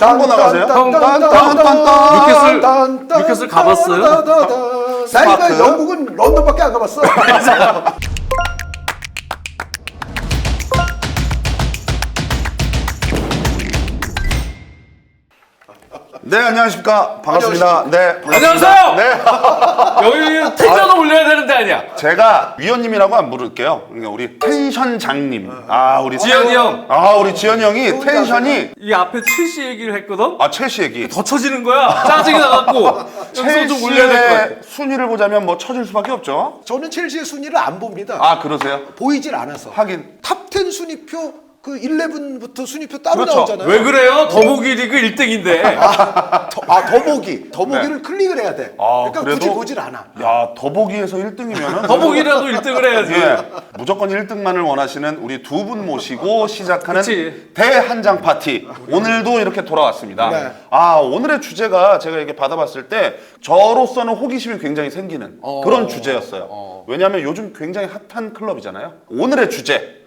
한번 나가세요. 뉴캐슬 가봤어요? 스파크? 영국은 런던밖에 안 가봤어. 네, 안녕하십니까. 반갑습니다. 네, 안녕하세요. 네. 여기 텐션을 올려야 되는데 아니야. 제가 위원님이라고 안 부를게요. 그러니까 우리 텐션장님. 우리 지현이 형. 우리 지현이 형이 텐션이 이 앞에 첼시 얘기를 했거든. 첼시 얘기. 더 쳐지는 거야. 짜증이 나갖고. 여기서 좀 올려야 될 것 같아. 첼시의 순위를 보자면 뭐 쳐질 수밖에 없죠. 저는 첼시의 순위를 안 봅니다. 그러세요? 보이질 않아서. 하긴. 탑10 순위표 그 11부터 순위표 따로 그렇죠. 나오잖아요. 왜 그래요? 더보기 리그 1등인데. 더보기를 네. 클릭을 해야 돼. 그러니까 그래도? 굳이 보질 않아. 야, 더보기에서 1등이면은 더보기라도 1등을 해야지. 예, 무조건 1등만을 원하시는 우리 두 분 모시고 시작하는 그치. 대한장 파티. 오늘도 이렇게 돌아왔습니다. 네. 오늘의 주제가 제가 이렇게 받아봤을 때 저로서는 호기심이 굉장히 생기는 그런 주제였어요. 왜냐하면 요즘 굉장히 핫한 클럽이잖아요. 오늘의 주제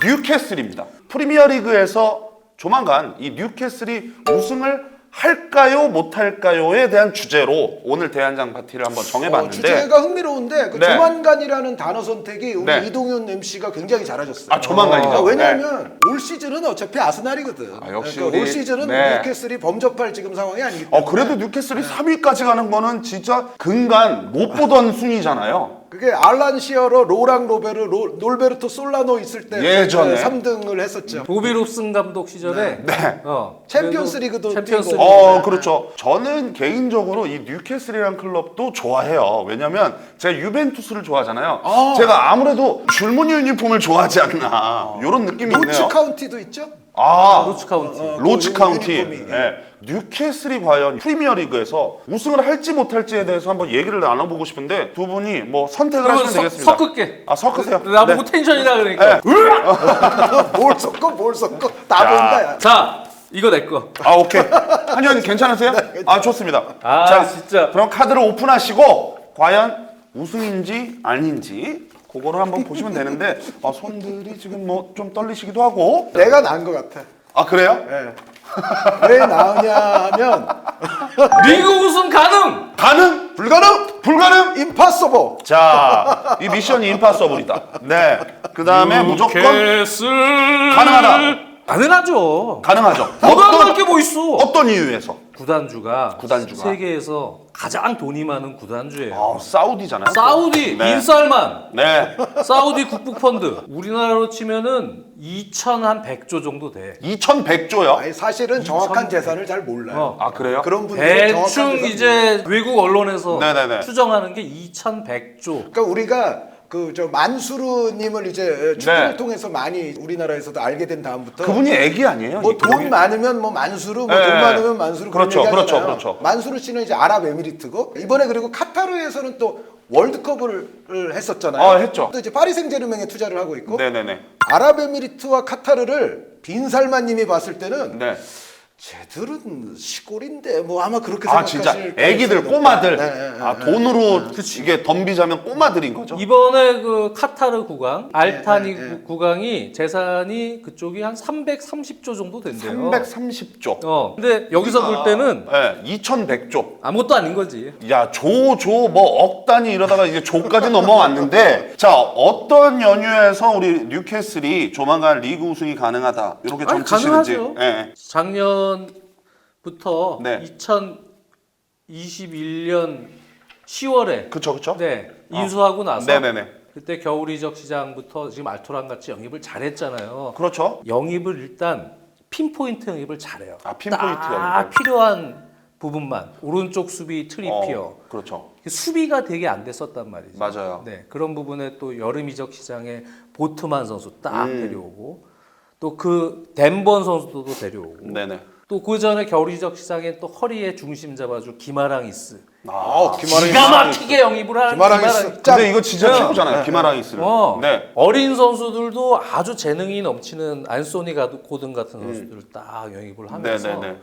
뉴캐슬입니다. 프리미어리그에서 조만간 이 뉴캐슬이 우승을 할까요, 못할까요에 대한 주제로 오늘 대한장 파티를 한번 정해봤는데 주제가 흥미로운데 그 네. 조만간이라는 단어 선택이 우리 네. 이동현 MC가 굉장히 잘하셨어요. 조만간이죠. 왜냐하면 올 시즌은 어차피 아스날이거든. 역시 그러니까 올 우리- 시즌은 네. 뉴캐슬이 범접할 지금 상황이 아니기 때문에. 그래도 뉴캐슬이 3위까지 가는 거는 진짜 근간 못 보던 순위잖아요. 그게 알란 시어러, 로랑 로베르, 놀베르토 솔라노 있을 때 예전에. 3등을 했었죠. 보비 롭슨 감독 시절에 네. 챔피언스 리그도 챔피언스 뛰고. 리그. 그렇죠. 저는 개인적으로 이 뉴캐슬이라는 클럽도 좋아해요. 왜냐면 제가 유벤투스를 좋아하잖아요. 제가 아무래도 줄무늬 유니폼을 좋아하지 않나 이런 느낌이 노츠 있네요. 카운티도 있죠? 로츠 카운티. 로츠 카운티. 유니폼이. 뉴캐슬이 과연 프리미어리그에서 우승을 할지 못할지에 대해서 한번 얘기를 나눠보고 싶은데 두 분이 뭐 선택을 하시면 되겠습니다. 섞을게. 섞으세요. 나보고 텐션이라 그러니까. 뭘 섞어? 다 본다, 야. 자, 이거 내 거. 오케이. 한현 괜찮으세요? 좋습니다. 진짜. 그럼 카드를 오픈하시고 과연 우승인지 아닌지 그거를 한번 보시면 되는데 손들이 지금 뭐 좀 떨리시기도 하고. 내가 나은 것 같아. 그래요? 예. 왜 나으냐 하면 리그 우승 가능. 가능? 불가능? 임파서버. 자, 이 미션이 임파서블이다. 네. 그 다음에 무조건 뉴캐슬 가능하다. 가능하죠. 가능하죠. 가능할 게 뭐 있어. 어떤 이유에서? 구단주가 구단주가. 세계에서 가장 돈이 많은 구단주예요. 사우디잖아요. 사우디 네. 빈살만. 네. 사우디 국부 펀드. 우리나라로 치면은 2,100조 정도 돼. 2,100조요. 아니, 사실은 정확한 재산을 잘 몰라요. 그래요? 그런 분들은 정확한 대충 재산을 이제 외국 언론에서 네네네. 추정하는 게 2,100조. 그러니까 우리가 만수르님을 이제 축구를 네. 통해서 많이 우리나라에서도 알게 된 다음부터 그분이 애기 아니에요? 뭐 이 돈 그분이? 많으면 뭐 만수르, 네. 돈 많으면 만수르 그렇죠, 그런 그렇죠, 얘기하잖아요. 그렇죠. 만수르 씨는 이제 아랍에미리트고 이번에 그리고 카타르에서는 또 월드컵을 했었잖아요. 했죠. 또 이제 파리 생제르맹에 투자를 하고 있고 네네네. 아랍에미리트와 카타르를 빈살만님이 봤을 때는 네. 쟤들은 시골인데 뭐 아마 그렇게 생각하실 진짜 애기들, 가능성이 꼬마들. 높다. 돈으로 이게 덤비자면 꼬마들인 거죠? 이번에 그 카타르 구강, 알타니 네. 구강이 재산이 그쪽이 한 330조 정도 된대요. 330조. 근데 여기서 볼 때는 네, 2,100조. 아무것도 아닌 거지. 야, 뭐 억 단위 이러다가 이제 조까지 넘어왔는데 자, 어떤 연유에서 우리 뉴캐슬이 조만간 리그 우승이 가능하다. 이렇게 아니, 점치시는지. 가능하죠. 예. 작년부터 네. 2021년 10월에 그쵸. 인수하고 나서 네네네. 그때 겨울 이적 시장부터 지금 알토란 같이 영입을 잘했잖아요. 그렇죠. 영입을 일단 핀포인트 영입을 잘해요. 핀포인트 딱 영입을. 필요한 부분만 오른쪽 수비 트리피어 그렇죠. 수비가 되게 안 됐었단 말이죠. 맞아요. 네, 그런 부분에 또 여름 이적 시장에 보트만 선수 딱 데려오고 또 그 덴번 선수도 데려오고 네네. 또 그 전에 겨울 이적 시장에 또 허리에 중심 잡아줄 기마랑이스 기마랑이스. 기가 막히게 영입을 하는 기마랑이스. 근데 이거 진짜 최고잖아요. 기마랑이스는. 네. 어린 선수들도 아주 재능이 넘치는 안소니 고든 같은 선수들을 딱 영입을 하면서 네네네.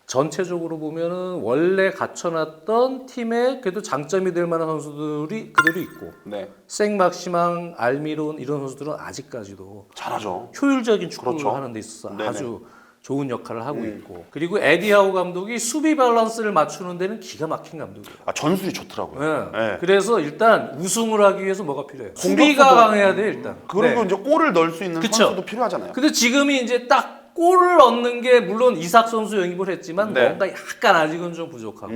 전체적으로 보면은 원래 갖춰놨던 팀에 그래도 장점이 될 만한 선수들이 그대로 있고 네. 생막시망, 알미론 이런 선수들은 아직까지도 잘하죠. 효율적인 축구를 그렇죠. 하는 데 있어서 네네. 아주 좋은 역할을 하고 있고 그리고 에디 하우 감독이 수비 밸런스를 맞추는 데는 기가 막힌 감독이에요. 아, 전술이 좋더라고요. 네. 네. 그래서 일단 우승을 하기 위해서 뭐가 필요해요? 공격수도- 수비가 강해야 돼 일단. 그리고 네. 이제 골을 넣을 수 있는 그쵸. 선수도 필요하잖아요. 근데 지금이 이제 딱 골을 얻는 게 물론 이삭 선수 영입을 했지만 네. 뭔가 약간 아직은 좀 부족하고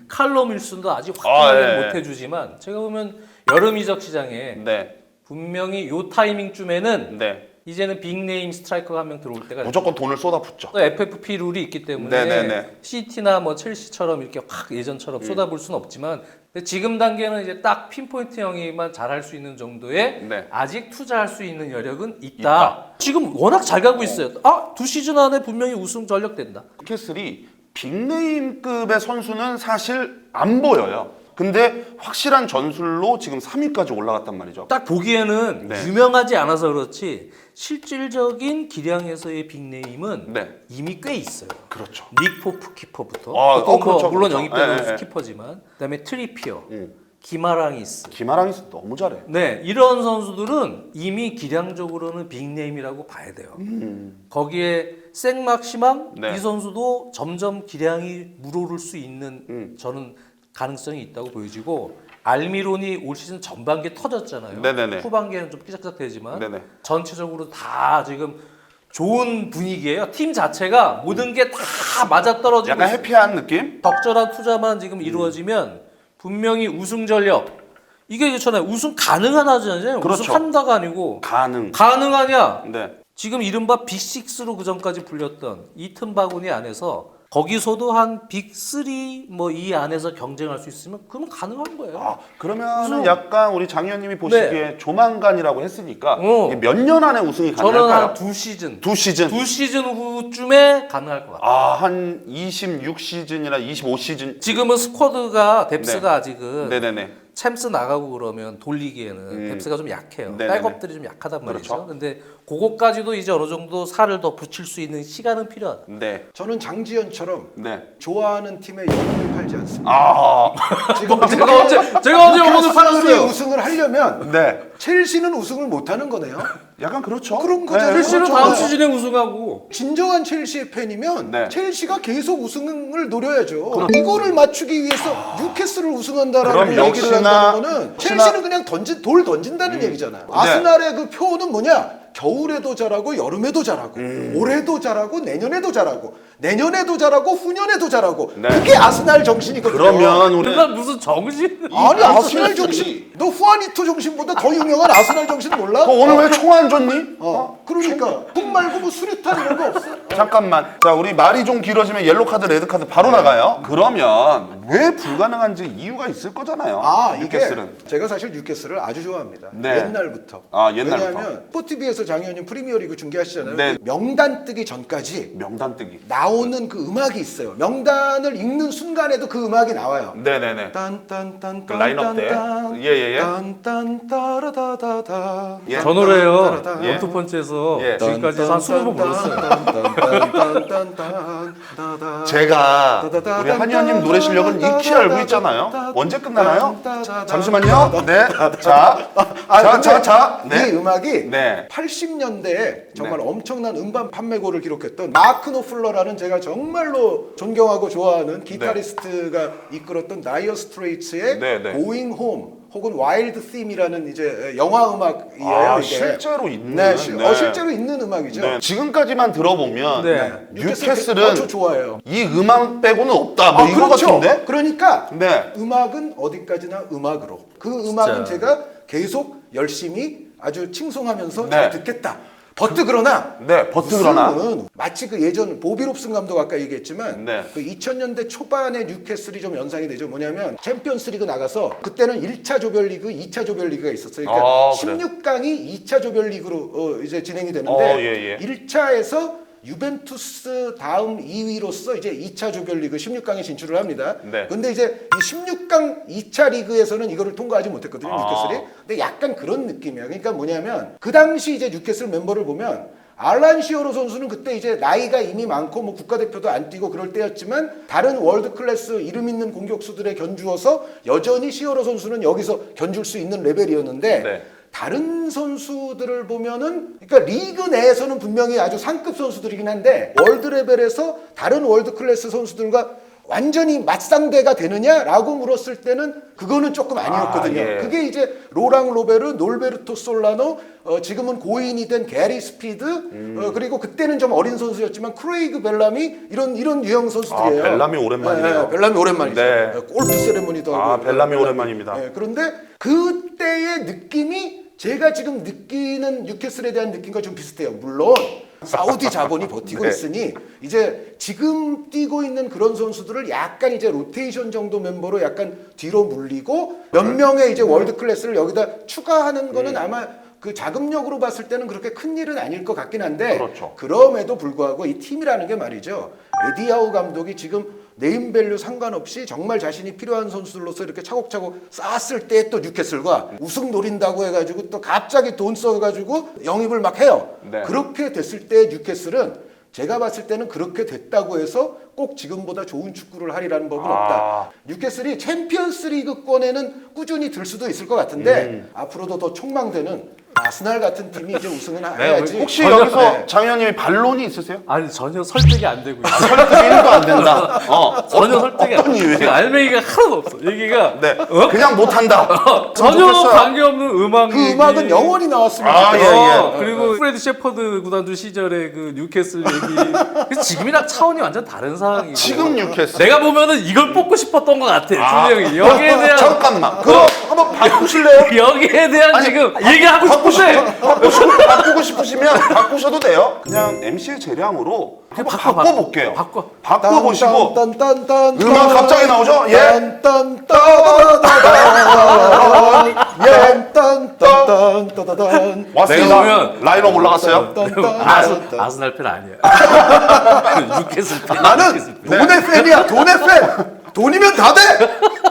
칼럼 윌슨도 아직 확실하게 예. 못 해주지만 제가 보면 여름 이적 시장에 네. 분명히 요 타이밍쯤에는 네. 이제는 빅네임 스트라이커가 한 명 들어올 때가 무조건 돈을 쏟아붓죠. 또 FFP 룰이 있기 때문에 네네네. 시티나 뭐 첼시처럼 이렇게 확 예전처럼 쏟아볼 수는 없지만 근데 지금 단계는 이제 딱 핀포인트 영입만 잘할 수 있는 정도의 네. 아직 투자할 수 있는 여력은 있다. 있다. 지금 워낙 잘 가고 있어요. 아, 2시즌 안에 분명히 우승 전력된다. 뉴캐슬이 빅네임급의 선수는 사실 안 보여요. 근데 확실한 전술로 지금 3위까지 올라갔단 말이죠. 딱 보기에는 네. 유명하지 않아서 그렇지 실질적인 기량에서의 빅네임은 네. 이미 꽤 있어요. 그렇죠. 닉 포프 키퍼부터 아, 또 뭐 그렇죠, 물론 그렇죠. 영입된 예, 예. 키퍼지만 그다음에 트리피어, 기마랑이스 기마랑이스 너무 잘해. 네, 이런 선수들은 이미 기량적으로는 빅네임이라고 봐야 돼요. 거기에 생막시망 네. 이 선수도 점점 기량이 물오를 수 있는 저는 가능성이 있다고 보여지고 알미론이 올 시즌 전반기에 터졌잖아요. 네네네. 후반기에는 좀 삐작삐작되지만 네네. 전체적으로 다 지금 좋은 분위기예요. 팀 자체가 모든 게 다 맞아떨어지고 약간 해피한 느낌? 적절한 투자만 지금 이루어지면 분명히 우승 전력 이게 그렇잖아요. 우승 가능한 하잖아요. 그렇죠. 우승한다가 아니고 가능하냐? 네. 지금 이른바 빅6로 그전까지 불렸던 이튼 바구니 안에서 거기서도 한 빅3 뭐 이 안에서 경쟁할 수 있으면 그러면 가능한 거예요. 아, 그러면 우승. 약간 우리 장 의원님이 보시기에 조만간이라고 했으니까 몇 년 안에 우승이 저는 가능할까요? 한 2시즌. 2시즌. 2시즌 후쯤에 가능할 것 같아요. 아, 한 26시즌이나 25시즌. 지금은 스쿼드가 뎁스가 아직은 네네네. 챔스 나가고 그러면 돌리기에는 뎁스가 좀 약해요. 네네네. 백업들이 좀 약하단 말이죠. 그렇죠. 근데 그거까지도 이제 어느 정도 살을 더 붙일 수 있는 시간은 필요하다. 네. 저는 장지현처럼 네. 좋아하는 팀의 영혼을 팔지 않습니다. 아, 지금 제가 언제 영혼을 팔았어요? 우승을 하려면 네. 첼시는 우승을 못 하는 거네요. 약간 그렇죠. 그런 거잖아요. 첼시는 그렇죠. 다음 시즌에 우승하고 진정한 첼시의 팬이면 네. 첼시가 계속 우승을 노려야죠. 이거를 맞추기 위해서 뉴캐슬을 우승한다라는 그럼 얘기를 역시나- 한다는 거는 역시나- 첼시는 그냥 돌 던진다는 얘기잖아요. 아스날의 그 표는 뭐냐? 겨울에도 잘하고 여름에도 잘하고 올해도 잘하고 내년에도 잘하고 내년에도 잘하고 후년에도 잘하고 네. 그게 아스날 정신이거든요. 그러면 우리 그러니까 무슨 정신? 아니 아스날 정신 너 후아니토 정신보다 더 유명한 아스날 정신 몰라? 오늘 왜 총 안 줬니? 그러니까 돈 말고 뭐 수류탄 이런 거 없어? 잠깐만. 자, 우리 말이 좀 길어지면 옐로 카드, 레드 카드 바로 나가요. 그러면 왜 불가능한지 이유가 있을 거잖아요. 이게 뉴캐슬은. 제가 사실 뉴캐슬을 아주 좋아합니다. 네. 옛날부터. 아, 옛날부터. 왜냐하면 스포티비에서 장 의원님 프리미어리그 중계하시잖아요. 네. 명단 뜨기 전까지 명단 뜨기. 나오는 그 음악이 있어요. 명단을 읽는 순간에도 그 음악이 나와요. 네네네. 딴딴딴 그 라인업 때. 예. 딴딴 따라다다다. 예. 저 노래요. 따라다다. 예. 원투펀치에서 예. 지금까지 한 20번 불렀어요. 제가 제가 우리 한의원님 노래 실력은 익히 알고 있잖아요. 언제 끝나나요? 잠시만요. 네. 자. 이 음악이 네. 80년대에 정말 엄청난 음반 판매고를 기록했던 마크 노플러라는 제가 정말로 존경하고 좋아하는 기타리스트가 이끌었던 나이어 스트레이츠의 네, 네. Going Home 혹은 와일드 팀이라는 이제 영화 음악이에요. 아, 이게. 실제로 있는. 네, 네. 실제로 있는 음악이죠. 네. 지금까지만 들어보면 네. 뉴캐슬은 저 좋아해요. 이 음악 빼고는 없다. 뭐 이거 그렇죠. 같은데? 그러니까 네. 음악은 어디까지나 음악으로. 그 음악은 제가 계속 열심히 아주 칭송하면서 네. 잘 듣겠다. 버트 그러나 네, 버트 그러나. 우승은 마치 그 예전 보비 롭슨 감독 아까 얘기했지만 네. 그 2000년대 초반에 뉴캐슬이 좀 연상이 되죠. 뭐냐면 챔피언스리그 나가서 그때는 1차 조별리그, 2차 조별리그가 있었어요. 그러니까 아, 그래. 16강이 2차 조별리그로 이제 진행이 되는데 예. 1차에서 유벤투스 다음 2위로서 이제 2차 조별리그 16강에 진출을 합니다. 네. 근데 이제 이 16강 2차 리그에서는 이거를 통과하지 못했거든요, 뉴캐슬이. 근데 약간 그런 느낌이야. 그러니까 뭐냐면 그 당시 이제 뉴캐슬 멤버를 보면 알란 시어로 선수는 그때 이제 나이가 이미 많고 뭐 국가대표도 안 뛰고 그럴 때였지만 다른 월드 클래스 이름 있는 공격수들에 견주어서 여전히 시어로 선수는 여기서 견줄 수 있는 레벨이었는데 네. 다른 선수들을 보면은 그러니까 리그 내에서는 분명히 아주 상급 선수들이긴 한데 월드 레벨에서 다른 월드 클래스 선수들과 완전히 맞상대가 되느냐라고 물었을 때는 그거는 조금 아니었거든요. 예. 그게 이제 로랑 로베르, 놀베르토 솔라노, 지금은 고인이 된 게리 스피드, 그리고 그때는 좀 어린 선수였지만 크레이그 벨라미 이런 유형 선수들이에요. 벨라미 오랜만이네요. 네, 벨라미 오랜만이죠. 네. 골프 세레모니도 하고. 벨라미 오랜만입니다. 네, 그런데 그때의 느낌이 제가 지금 느끼는 뉴캐슬에 대한 느낌과 좀 비슷해요. 물론 사우디 자본이 버티고 네. 있으니 이제 지금 뛰고 있는 그런 선수들을 약간 이제 로테이션 정도 멤버로 약간 뒤로 물리고 몇 명의 이제 월드 클래스를 여기다 추가하는 거는 아마 그 자금력으로 봤을 때는 그렇게 큰 일은 아닐 것 같긴 한데 그렇죠. 그럼에도 불구하고 이 팀이라는 게 말이죠. 에디하우 감독이 지금 네임밸류 상관없이 정말 자신이 필요한 선수들로서 이렇게 차곡차곡 쌓았을 때 또 뉴캐슬과 우승 노린다고 해가지고 또 갑자기 돈 써가지고 영입을 막 해요. 네. 그렇게 됐을 때 뉴캐슬은 제가 봤을 때는 그렇게 됐다고 해서 꼭 지금보다 좋은 축구를 하리라는 법은 없다. 뉴캐슬이 챔피언스 리그권에는 꾸준히 들 수도 있을 것 같은데 앞으로도 더 촉망되는 아스날 같은 팀이 이제 우승은 해야지. 혹시 전혀- 여기서 네. 장 의원님이 반론이 있으세요? 아니 전혀 설득이 안 되고 있어. 설득이 1도 안 된다. 전혀 설득이 안 어떤 돼. 이유예요? 지금 알맹이가 하나도 없어. 얘기가 네. 그냥 못한다. 전혀 좋겠어요. 관계없는 음악. 그 음악은 영원히 나왔으면 아, 좋겠어요. 예. 그리고 프레드 셰퍼드 구단주 시절에 그 뉴캐슬 얘기. 그래서 지금이랑 차원이 완전 다른 상황이고. 지금 뉴캐슬. 내가 보면은 이걸 뽑고 싶었던 것 같아. 준영이 여기에 대한 잠깐만. 그럼 한번 바꾸실래요? 여기에 대한 아니, 지금 얘기하고 싶은데 바꾸고 싶으시면 바꾸셔도 돼요. 그냥 MC의 재량으로 한번 바꿔볼게요. 바꿔보시고 딴딴딴 음악 갑자기 나오죠? 예. 딴딴딴딴딴딴딴딴 왔습니다. 내가 보면 라인업 올라갔어요. 아스날 팬 아니야. 뉴캐슬 팬. 나는 돈의 팬이야. 돈의 팬. 돈이면 다 돼.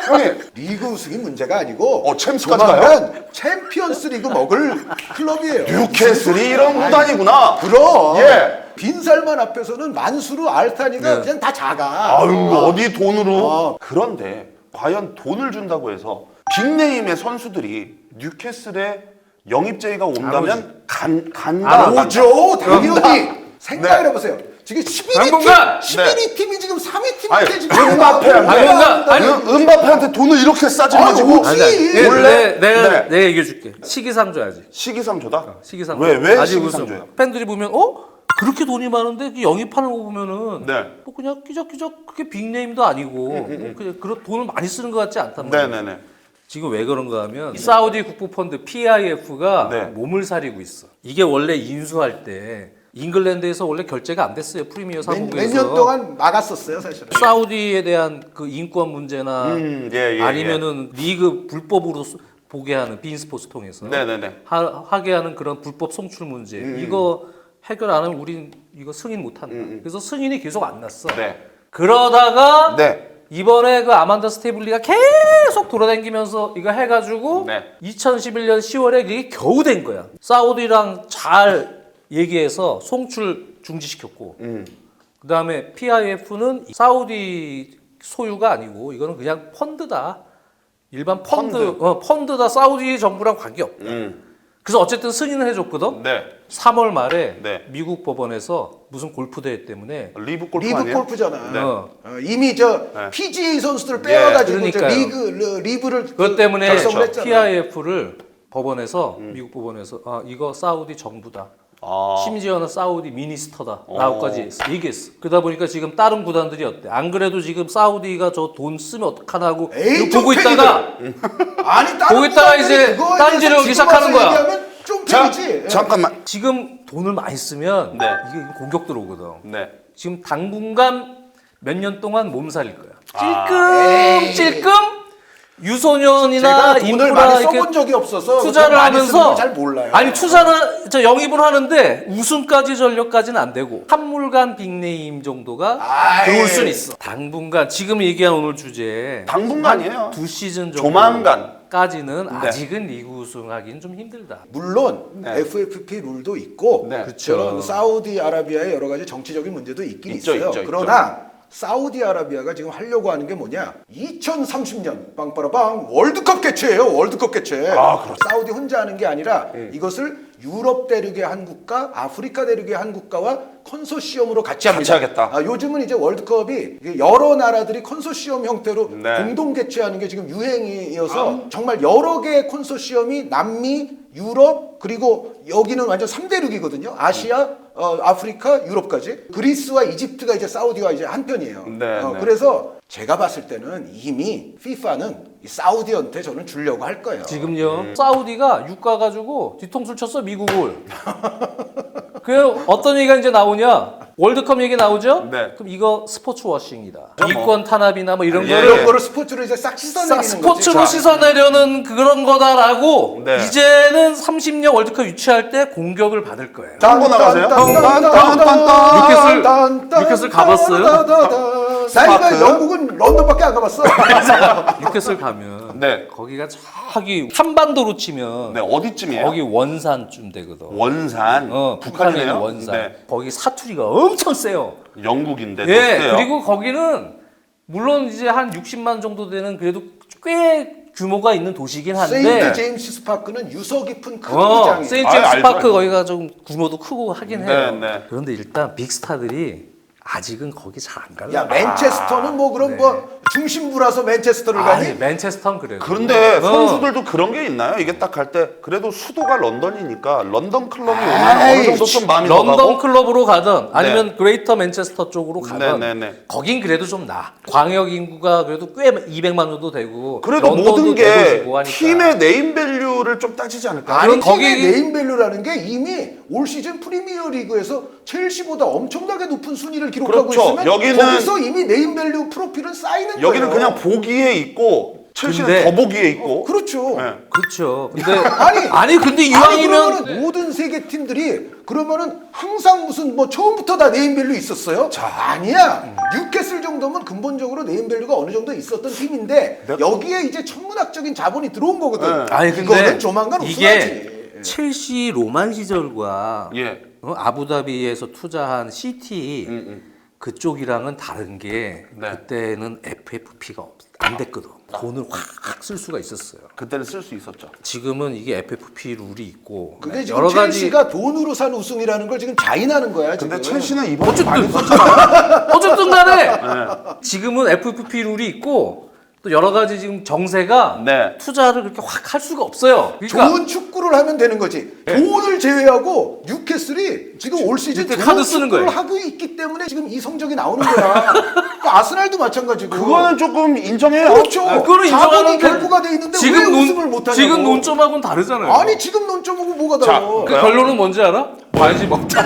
형님. 리그 우승이 문제가 아니고 챔스까지 조만간 챔피언스 리그 먹을 클럽이에요. 뉴캐슬이 이런 구단이구나. 그럼 예. 빈살만 앞에서는 만수르 알타니가 그냥 다 작아. 아유 어디 돈으로? 어. 그런데 과연 돈을 준다고 해서 빅네임의 선수들이 뉴캐슬에 영입 제의가 온다면 간다. 안 오죠. 당연히. 생각을 해보세요. 지금 11위 당분간! 팀, 11위 팀이 지금 3위 아니, 팀한테 지금 은바페한테 당분간! 아니, 은바페한테 돈을 이렇게 싸진 아, 가지고 오지. 아니, 원래 내가 얘기해 줄게. 시기상 줘야지. 시기상 조다? 시기상. 왜 아직 시기상 우승. 줘요? 팬들이 보면 그렇게 돈이 많은데 그 영입하는 거 보면은 네. 뭐 그냥 끼적끼적 그게 빅네임도 아니고 그냥 그런 돈을 많이 쓰는 것 같지 않단 말이야. 네네네. 지금 왜 그런가 하면 사우디 국부펀드 PIF가 네. 몸을 사리고 있어. 이게 원래 인수할 때 잉글랜드에서 원래 결제가 안 됐어요. 프리미어 사무국에서. 몇 년 동안 막았었어요, 사실은. 사우디에 대한 그 인권 문제나 예. 아니면은 리그 불법으로 보게 하는 빈스포츠 통해서 네네네. 하게 하는 그런 불법 송출 문제 이거 해결 안 하면 우린 이거 승인 못 한다. 그래서 승인이 계속 안 났어. 네. 그러다가 네. 이번에 그 아만다 스테블리가 계속 돌아다니면서 이거 해가지고 네. 2011년 10월에 그게 겨우 된 거야. 사우디랑 잘 얘기해서 송출 중지시켰고 그 다음에 PIF는 사우디 소유가 아니고 이거는 그냥 펀드다. 일반 펀드다. 사우디 정부랑 관계없다. 그래서 어쨌든 승인을 해줬거든. 네. 3월 말에 네. 미국 법원에서 무슨 골프 대회 때문에 리브 골프 리브 아니에요? 골프잖아. 네. 이미 저 네. PGA 선수들 빼와가지고 이제 그러니까요. 리브를 그것 때문에 결성을 했잖아. PIF를 법원에서 미국 법원에서 이거 사우디 정부다. 심지어는 사우디 미니스터다 라고까지 얘기했어. 그러다 보니까 지금 다른 구단들이 어때? 안 그래도 지금 사우디가 저 돈 쓰면 어떡하나 하고 에이, 이거 보고 좀 있다가 아니 거기다가 구단들이 이제 그거에 딴지를 대해서 오기 시작하는 지금 와서 거야. 얘기하면 좀 자, 팬이지. 잠깐만. 지금 돈을 많이 쓰면 네. 이게 공격 들어오거든. 네. 지금 당분간 몇 년 동안 몸살일 거야. 에이. 찔끔 유소년이나 제가 돈을 인프라 많이 이렇게 써본 적이 없어서 투자를 많이 쓰는 하면서 걸 잘 몰라요. 아니 투자는 저 영입을 하는데 우승까지 전력까지는 안 되고 한물간 빅네임 정도가 들어올 수는 있어. 당분간 지금 얘기한 오늘 주제 당분간이에요. 2시즌 조만간. 정도까지는 네. 아직은 리그 우승하기는 좀 힘들다. 물론 네. FFP 룰도 있고 네. 그런 사우디아라비아의 여러 가지 정치적인 문제도 있긴 있죠, 있어요. 있죠, 그러나 사우디아라비아가 지금 하려고 하는 게 뭐냐? 2030년 빵빠라빵 월드컵 개최예요. 월드컵 개최. 사우디 혼자 하는 게 아니라 이것을 유럽 대륙의 한 국가, 아프리카 대륙의 한 국가와 컨소시엄으로 같이 합니다. 같이 하겠다. 요즘은 이제 월드컵이 여러 나라들이 컨소시엄 형태로 네. 공동 개최하는 게 지금 유행이어서 정말 여러 개의 컨소시엄이 남미, 유럽 그리고 여기는 완전 3대륙이거든요. 아시아, 아프리카, 유럽까지. 그리스와 이집트가 이제 사우디와 이제 한 편이에요. 네, 네. 그래서 제가 봤을 때는 이미 FIFA는 이 사우디한테 저는 주려고 할 거예요. 지금요 사우디가 유가 가지고 뒤통수를 쳤어 미국을. 그 어떤 얘기가 이제 나오냐? 월드컵 얘기 나오죠? 네. 그럼 이거 스포츠 워싱이다. 뭐. 이권 탄압이나 뭐 이런 예, 거를 이런 거를 스포츠로 이제 싹 씻어내리는 거지. 스포츠로 자, 씻어내려는 그런 거다라고 네. 이제는 30년 월드컵 유치할 때 공격을 받을 거예요. 홍보 나가세요? 뉴캐슬 가봤어요? 나 이거 영국은 런던밖에 안 가봤어. 뉴캐슬 가면 네. 거기가 저기 한반도로 치면 네, 어디쯤이에요? 거기 원산쯤 되거든. 원산. 북한에 있는 북한이네요. 원산. 네. 거기 사투리가 엄청 세요. 영국인데. 예. 세요. 그리고 거기는 물론 이제 한 60만 정도 되는 그래도 꽤 규모가 있는 도시긴 한데. 세인트 제임스 파크는 유서 깊은 큰 세인트 구장이에요. 제임스 알죠, 파크 알죠. 거기가 좀 규모도 크고 하긴 네, 해요. 네. 그런데 일단 빅스타들이 아직은 거기 잘 안 가요. 야 맨체스터는 뭐 그럼 뭐 중심부라서 맨체스터를 가니? 아니, 맨체스터는 그래요. 그런데 선수들도 그런 게 있나요? 이게 딱 갈 때 그래도 수도가 런던이니까 런던 클럽이 오면 어느 정도 좀 마음이 런던 넘어가고. 클럽으로 가든 아니면 그레이터 맨체스터 쪽으로 가든 네, 네, 네. 거긴 그래도 좀 나. 광역 인구가 그래도 꽤 200만 정도 되고 그래도 런던도 모든 게 대도시고 하니까. 팀의 네임밸류를 좀 따지지 않을까? 아니 거기- 팀의 네임밸류라는 게 이미 올 시즌 프리미어 리그에서 첼시보다 엄청나게 높은 순위를 기록하고 그렇죠. 있으면 여기는- 거기서 이미 네임밸류 프로필은 쌓이는 여기는 거예요. 그냥 보기에 있고 첼시는 근데- 더 보기에 있고. 그렇죠. 네. 그렇죠. 근데 아니 근데 아니 이왕이면 그러면은 모든 세계 팀들이 그러면은 항상 무슨 뭐 처음부터 다 네임밸류 있었어요? 아니야. 뉴캐슬 정도면 근본적으로 네임밸류가 어느 정도 있었던 팀인데 여기에 이제 천문학적인 자본이 들어온 거거든. 네. 아니 근데 이거는 조만간 이게 우승하지. 첼시 로만 시절과 예. 아부다비에서 투자한 시티 그쪽이랑은 다른 게 네. 그때는 FFP가 안 됐거든. 돈을 확 쓸 수가 있었어요. 그때는 쓸 수 있었죠. 지금은 이게 FFP 룰이 있고 근데 지금 여러 가지 첼시가 돈으로 산 우승이라는 걸 지금 자인하는 거야. 근데 지금. 첼시는 이번에 어쨌든 많이 썼잖아요. 어쨌든 간에 지금은 FFP 룰이 있고 또 여러 가지 지금 정세가 네. 투자를 그렇게 확 할 수가 없어요. 그러니까 좋은 축구를 하면 되는 거지. 돈을 제외하고 뉴캐슬이 지금 올 시즌 이때 좋은 카드 쓰는 축구를 거예요. 하고 있기 때문에 지금 이 성적이 나오는 거야. 그 아스날도 마찬가지고. 그거는 조금 인정해요. 그렇죠. 그거는 자본이 인정하는데 결부가 돼 있는데 왜 우승을 못하냐고. 지금 논점하고는 다르잖아요. 아니 지금 논점하고 뭐가 자, 달라. 그 결론은 뭔지 알아? 관심 없다.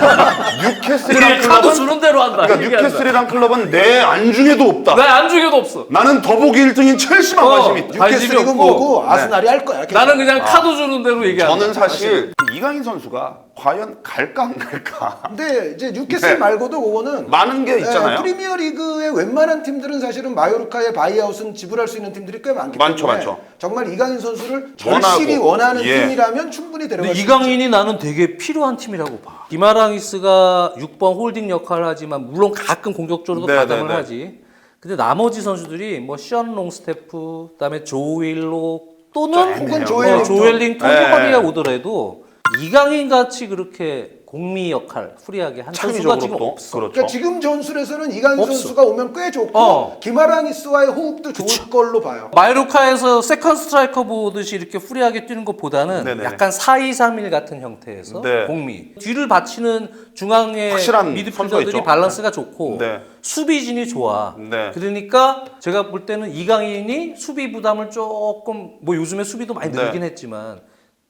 뉴캐슬이랑 그냥 카드 클럽은 주는 대로 한다. 그러니까 뉴캐슬이랑 클럽은 내 안중에도 없다. 나 안중에도 없어. 나는 더보기 1등인 첼시만 관심이 있다. 관심이 뉴캐슬이고 없고. 뭐고 아스날이 할 거야. 계속. 나는 그냥 카드 주는 대로 얘기한다. 저는 사실 이강인 선수가 과연 갈까 안 갈까 근데 이제 뉴캐슬 네. 말고도 그거는 많은 게 있잖아요. 프리미어 리그의 웬만한 팀들은 사실은 마요르카의 바이아웃은 지불할 수 있는 팀들이 꽤 많기 많죠, 때문에 많죠. 정말 이강인 선수를 원하고. 절실히 원하는 예. 팀이라면 충분히 데려갈 근데 수 이강인이 나는 되게 필요한 팀이라고 봐. 기마랑이스가 6번 홀딩 역할을 하지만 물론 가끔 공격적으로도 네, 가담을 네, 네. 하지. 근데 나머지 선수들이 뭐 시언 롱스테프, 그다음에 조 윌로 또는 혹은 조엘링턴 네. 허리가 오더라도 이강인 같이 그렇게 공미 역할 프리하게 한 선수가 창의적으로 지금 또 없어. 그렇죠. 그러니까 지금 전술에서는 이강인 없어. 선수가 오면 꽤 좋고 기마랑이스와의 호흡도 좋을 걸로 봐요. 마이로카에서 세컨 스트라이커 보듯이 이렇게 프리하게 뛰는 것보다는 네네네. 약간 4-2-3-1 같은 형태에서 네. 공미 뒤를 받치는 중앙의 확실한 선수가 미드필더들이 있죠. 발란스가 좋고 네. 수비진이 좋아. 네. 그러니까 제가 볼 때는 이강인이 수비 부담을 조금 뭐 요즘에 수비도 많이 네. 늘긴 했지만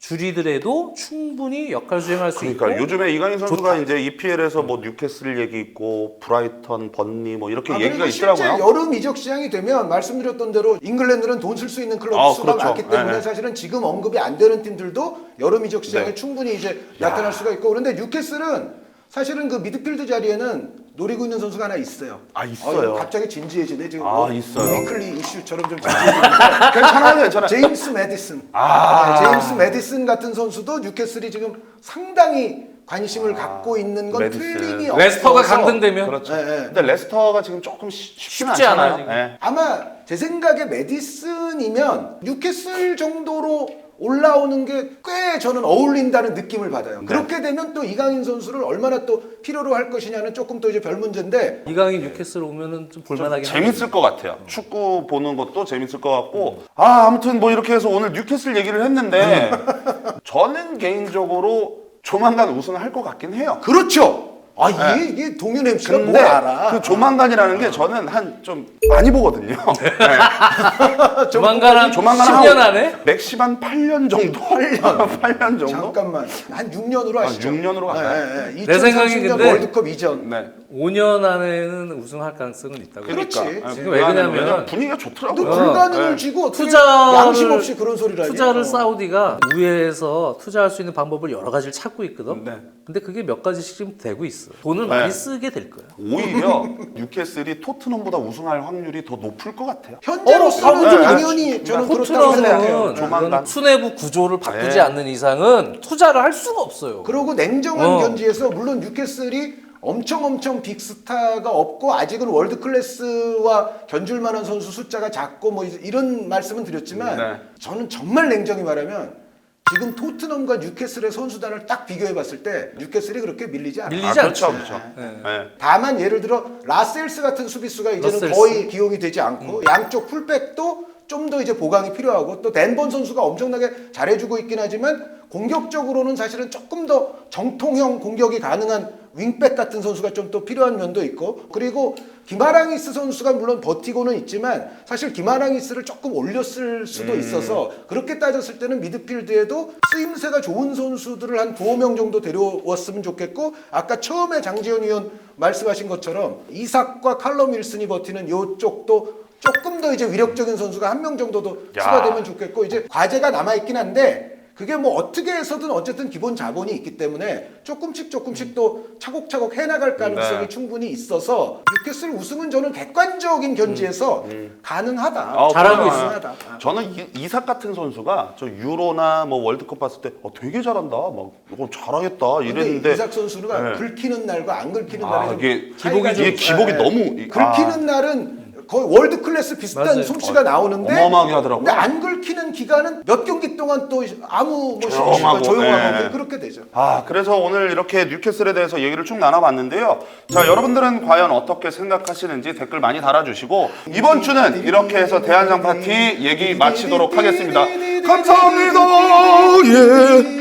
줄이더라도 충분히 역할 수행할 수 그러니까 있고 요즘에 이강인 선수가 좋다. 이제 EPL에서 뭐 뉴캐슬 얘기 있고 브라이턴, 번니 뭐 이렇게 얘기가 그리고 실제 있더라고요. 여름 이적 시장이 되면 말씀드렸던 대로 잉글랜드는 돈 쓸 수 있는 클럽 아, 수가 그렇죠. 많기 때문에 네. 사실은 지금 언급이 안 되는 팀들도 여름 이적 시장에 네. 충분히 이제 나타날 수가 있고 그런데 뉴캐슬은 사실은 그 미드필드 자리에는 노리고 있는 선수가 하나 있어요. 아, 있어요. 갑자기 진지해지네 지금. 아, 있어요. 위클리 이슈처럼 좀 진지해지는데 괜찮아요, 괜찮아요. 제임스 매디슨. 아. 네, 제임스 매디슨 같은 선수도 뉴캐슬이 지금 상당히 관심을 갖고 있는 건 메디슨. 틀림이 레스터가 없어서 강등되면 그렇죠. 네, 네. 근데 레스터가 지금 조금 쉽지는 쉽지 않아요, 않잖아요. 지금. 네. 아마 제 생각에 메디슨이면 뉴캐슬 정도로 올라오는 게 꽤 저는 어울린다는 느낌을 받아요. 그렇게 되면 또 이강인 선수를 얼마나 또 필요로 할 것이냐는 조금 또 이제 별 문제인데 이강인 뉴캐슬 오면은 좀 볼만하긴 재밌을 것 같아요. 축구 보는 것도 재밌을 것 같고. 아무튼 뭐 이렇게 해서 오늘 뉴캐슬 얘기를 했는데 저는 개인적으로 조만간 우승할 것 같긴 해요. 그렇죠. 이게 동윤 MC가 뭘 근데 알아? 그 조만간이라는 게 저는 한 좀 많이 보거든요. 조만간 한 조만간 10년 안에? 맥시만 8년 정도? 8년 정도? 잠깐만 한 6년으로 하시죠. 6년으로 갈까요? 내 생각엔 2030년 근데- 월드컵 이전. 네. 5년 안에는 우승할 가능성은 있다고. 그렇지. 지금 왜 그러냐면 분위기가 너 좋더라고요. 불가능을 네. 쥐고 어떻게 투자를- 양심 없이 그런 소리를 하니? 투자를 사우디가 우회해서 투자할 수 있는 방법을 여러 가지를 찾고 있거든. 네. 근데 그게 몇 가지씩 지금 되고 있어. 돈을 많이 쓰게 될 거야. 오히려 뉴캐슬이 토트넘보다 우승할 확률이 더 높을 것 같아요. 현재로서는 네, 당연히 저는 그렇다고 생각해요. 토트넘은 조만간. 이건 수뇌부 구조를 바꾸지 네. 않는 이상은 투자를 할 수가 없어요. 그리고 냉정한 어. 견지에서 물론 뉴캐슬이 엄청 빅스타가 없고 아직은 월드 클래스와 견줄 만한 선수 숫자가 작고 뭐 이런 말씀은 드렸지만 네. 저는 정말 냉정히 말하면 지금 토트넘과 뉴캐슬의 선수단을 딱 비교해 봤을 때 뉴캐슬이 그렇게 밀리지 않아요. 밀리지 그렇죠, 않죠. 그렇죠. 네. 네. 다만 예를 들어 라셀스 같은 수비수가 이제는 라셀스. 거의 기용이 되지 않고 양쪽 풀백도 좀 더 이제 보강이 필요하고 또 댄번 선수가 엄청나게 잘해주고 있긴 하지만 공격적으로는 사실은 조금 더 정통형 공격이 가능한 윙백 같은 선수가 좀 또 필요한 면도 있고 그리고 기마랑이스 선수가 물론 버티고는 있지만 사실 기마랑이스를 조금 올렸을 수도 있어서 그렇게 따졌을 때는 미드필드에도 쓰임새가 좋은 선수들을 한 2-5명 정도 데려왔으면 좋겠고 아까 처음에 장지현 위원 말씀하신 것처럼 이삭과 칼럼 윌슨이 버티는 이쪽도 조금 더 이제 위력적인 선수가 한 명 정도도 야. 추가되면 좋겠고 이제 과제가 남아 있긴 한데 그게 뭐 어떻게 해서든 어쨌든 기본 자본이 있기 때문에 조금씩 또 차곡차곡 해나갈 가능성이 네. 충분히 있어서 뉴캐슬 우승은 저는 객관적인 견지에서 가능하다. 잘하고 있어. 가능하다. 저는 이삭 같은 선수가 저 유로나 뭐 월드컵 봤을 때 되게 잘한다, 막 이거 잘하겠다 근데 이랬는데 이삭 선수가 네. 긁히는 날과 안 긁히는 날이 좀 이게 차이가 좀- 이게 기복이 네. 너무 긁히는 날은 거의 월드 클래스 비슷한 맞아요. 솜씨가 나오는데 어마어마하게 하더라고요. 근데 안 긁히는 기간은 몇 경기 동안 또 아무 뭐 조용하고, 조용하고 네. 그렇게 되죠. 그래서 오늘 이렇게 뉴캐슬에 대해서 얘기를 쭉 나눠봤는데요. 자, 여러분들은 과연 어떻게 생각하시는지 댓글 많이 달아주시고 이번 주는 이렇게 해서 대한장 파티 얘기 마치도록 하겠습니다. 감사합니다. 예.